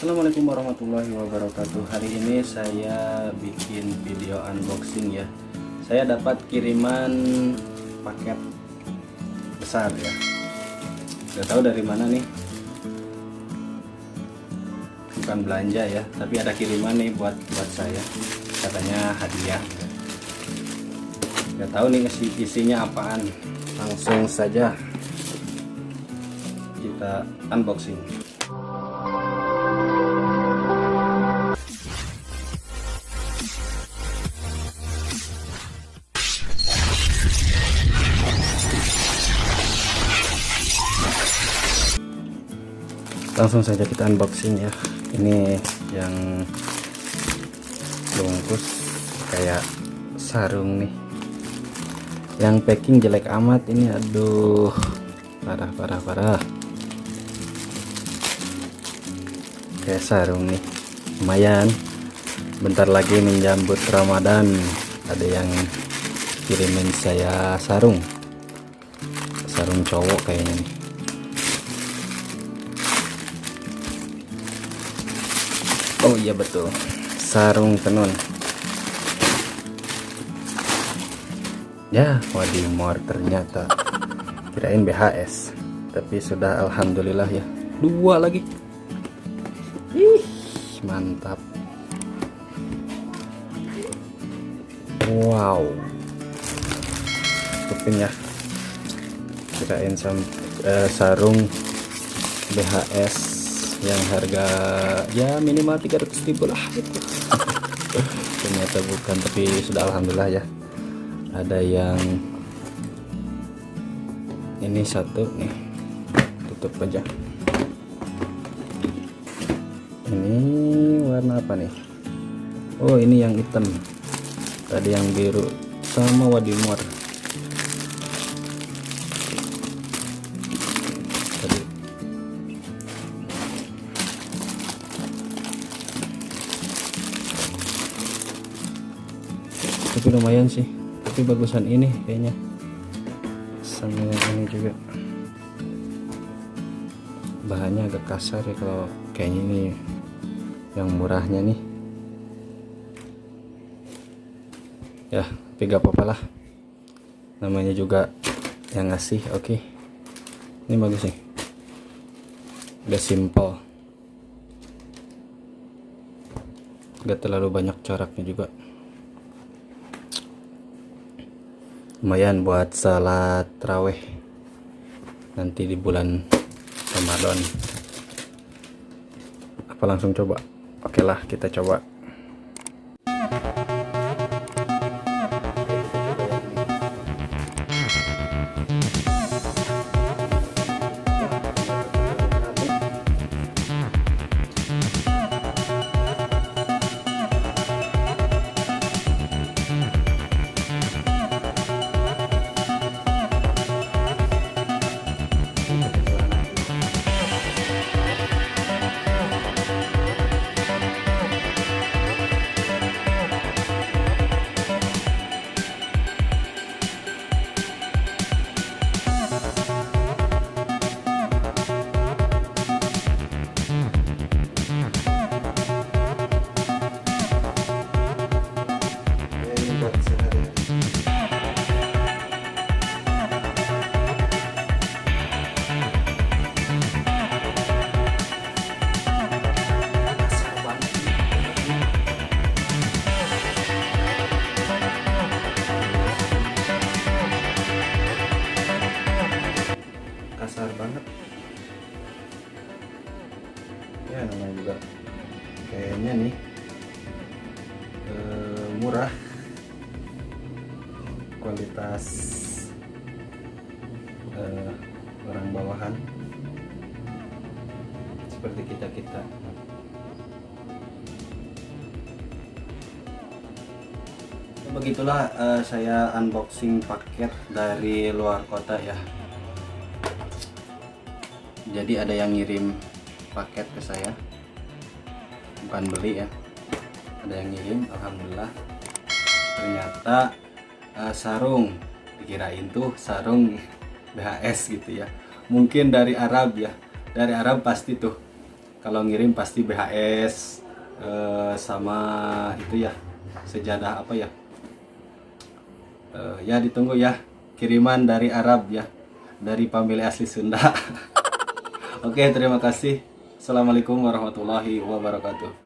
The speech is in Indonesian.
Assalamualaikum warahmatullahi wabarakatuh. Hari ini saya bikin video unboxing ya. Saya dapat kiriman paket besar ya. Gak tahu dari mana nih. Bukan belanja ya, tapi ada kiriman nih buat saya. Katanya hadiah. Gak tahu nih isinya apaan. Langsung saja kita unboxing. Langsung saja kita unboxing ya. Ini yang bungkus kayak sarung nih. Yang packing jelek amat ini, aduh, parah. Kayak sarung nih, lumayan. Bentar lagi menyambut Ramadan, ada yang kirimin saya sarung cowok kayaknya nih. Oh iya betul, sarung tenun. Ya, wadimor ternyata. Kirain BHS, tapi sudah alhamdulillah ya. 2 lagi. Ih, mantap. Wow. Kuping ya. Kirain sarung BHS yang harga ya minimal 300.000 lah gitu. Ternyata bukan, tapi sudah alhamdulillah ya. Ada yang ini satu nih, tutup aja. Ini warna apa nih? Oh, ini yang hitam, tadi yang biru sama wadimor. Tapi lumayan sih, tapi bagusan ini kayaknya sama yang ini juga. Bahannya agak kasar ya, kalau kayaknya ini yang murahnya nih ya, tapi gak apa-apa lah, namanya juga yang ngasih. Oke, ini bagus nih, udah simple, gak terlalu banyak coraknya juga. Lumayan buat salat tarawih nanti di bulan Ramadan. Apa langsung coba? Oke lah, kita coba. Kasar banget ya, namanya juga kayaknya nih murah, kualitas orang bawahan seperti kita. Begitulah saya unboxing paket dari luar kota ya. Jadi ada yang ngirim paket ke saya, bukan beli ya, ada yang ngirim. Alhamdulillah, ternyata sarung, dikirain tuh sarung BHS gitu ya, mungkin dari Arab ya, dari Arab pasti tuh Kalau ngirim pasti BHS, sama itu ya, sejadah apa ya, ya ditunggu ya kiriman dari Arab ya, dari family asli Sunda. Oke, terima kasih. Assalamualaikum warahmatullahi wabarakatuh.